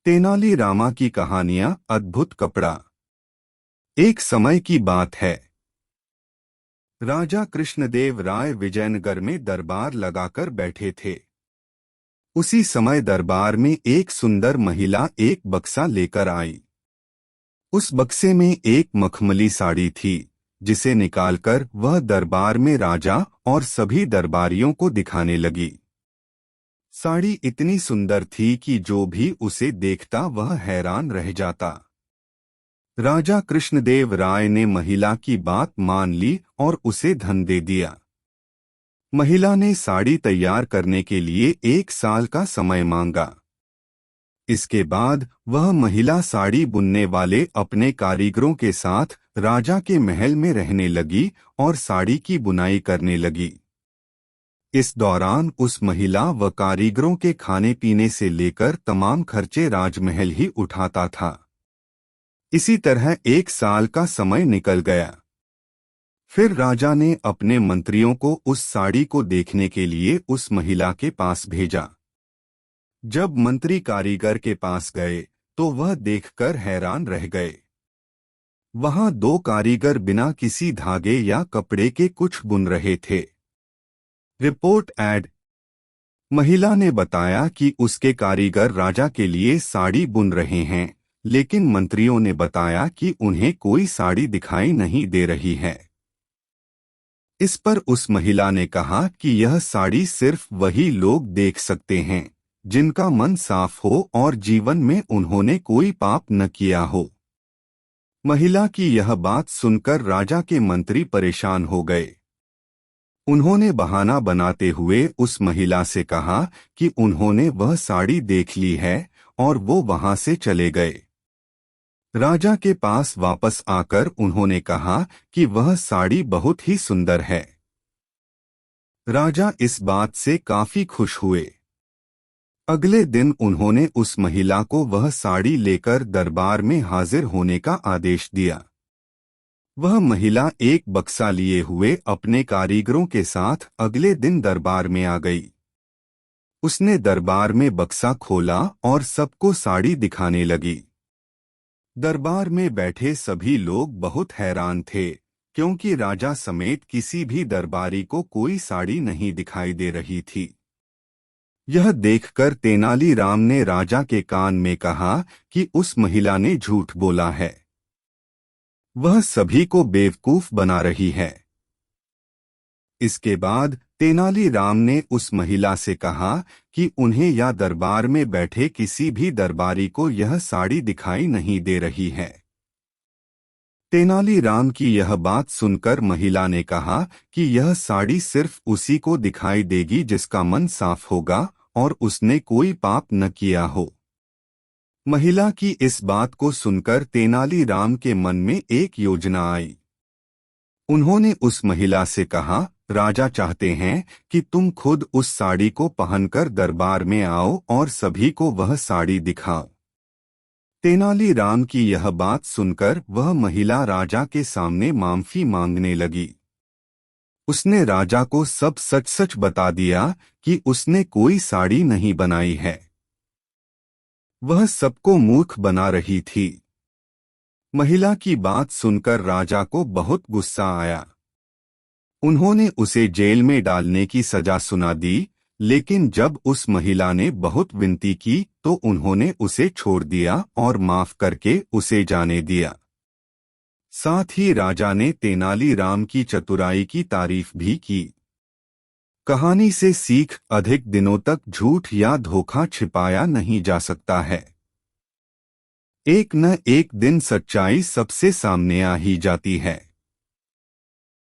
तेनाली रामा की कहानियां अद्भुत कपड़ा। एक समय की बात है। राजा कृष्णदेव राय विजयनगर में दरबार लगाकर बैठे थे। उसी समय दरबार में एक सुंदर महिला एक बक्सा लेकर आई। उस बक्से में एक मखमली साड़ी थी, जिसे निकालकर वह दरबार में राजा और सभी दरबारियों को दिखाने लगी। साड़ी इतनी सुंदर थी कि जो भी उसे देखता वह हैरान रह जाता। राजा कृष्णदेव राय ने महिला की बात मान ली और उसे धन दे दिया। महिला ने साड़ी तैयार करने के लिए 1 साल का समय मांगा। इसके बाद वह महिला साड़ी बुनने वाले अपने कारीगरों के साथ राजा के महल में रहने लगी और साड़ी की बुनाई करने लगी। इस दौरान उस महिला व कारीगरों के खाने पीने से लेकर तमाम खर्चे राजमहल ही उठाता था। इसी तरह 1 साल का समय निकल गया। फिर राजा ने अपने मंत्रियों को उस साड़ी को देखने के लिए उस महिला के पास भेजा। जब मंत्री कारीगर के पास गए तो वह देखकर हैरान रह गए। वहां 2 कारीगर बिना किसी धागे या कपड़े के कुछ बुन रहे थे। Report add. महिला ने बताया कि उसके कारीगर राजा के लिए साड़ी बुन रहे हैं, लेकिन मंत्रियों ने बताया कि उन्हें कोई साड़ी दिखाई नहीं दे रही है। इस पर उस महिला ने कहा कि यह साड़ी सिर्फ वही लोग देख सकते हैं जिनका मन साफ हो और जीवन में उन्होंने कोई पाप न किया हो। महिला की यह बात सुनकर राजा के मंत्री परेशान हो गए। उन्होंने बहाना बनाते हुए उस महिला से कहा कि उन्होंने वह साड़ी देख ली है और वो वहां से चले गए। राजा के पास वापस आकर उन्होंने कहा कि वह साड़ी बहुत ही सुंदर है। राजा इस बात से काफी खुश हुए। अगले दिन उन्होंने उस महिला को वह साड़ी लेकर दरबार में हाजिर होने का आदेश दिया। वह महिला एक बक्सा लिए हुए अपने कारीगरों के साथ अगले दिन दरबार में आ गई। उसने दरबार में बक्सा खोला और सबको साड़ी दिखाने लगी। दरबार में बैठे सभी लोग बहुत हैरान थे, क्योंकि राजा समेत किसी भी दरबारी को कोई साड़ी नहीं दिखाई दे रही थी। यह देखकर तेनालीराम ने राजा के कान में कहा कि उस महिला ने झूठ बोला है। वह सभी को बेवकूफ बना रही है। इसके बाद तेनालीराम ने उस महिला से कहा कि उन्हें या दरबार में बैठे किसी भी दरबारी को यह साड़ी दिखाई नहीं दे रही है। तेनालीराम की यह बात सुनकर महिला ने कहा कि यह साड़ी सिर्फ उसी को दिखाई देगी जिसका मन साफ होगा और उसने कोई पाप न किया हो। महिला की इस बात को सुनकर तेनालीराम के मन में एक योजना आई। उन्होंने उस महिला से कहा, राजा चाहते हैं कि तुम खुद उस साड़ी को पहनकर दरबार में आओ और सभी को वह साड़ी दिखाओ। तेनालीराम की यह बात सुनकर वह महिला राजा के सामने माफी मांगने लगी। उसने राजा को सब सच सच बता दिया कि उसने कोई साड़ी नहीं बनाई है। वह सबको मूर्ख बना रही थी। महिला की बात सुनकर राजा को बहुत गुस्सा आया। उन्होंने उसे जेल में डालने की सजा सुना दी, लेकिन जब उस महिला ने बहुत विनती की तो उन्होंने उसे छोड़ दिया और माफ करके उसे जाने दिया। साथ ही राजा ने तेनालीराम की चतुराई की तारीफ भी की। कहानी से सीख, अधिक दिनों तक झूठ या धोखा छिपाया नहीं जा सकता है। एक न एक दिन सच्चाई सबसे सामने आ ही जाती है।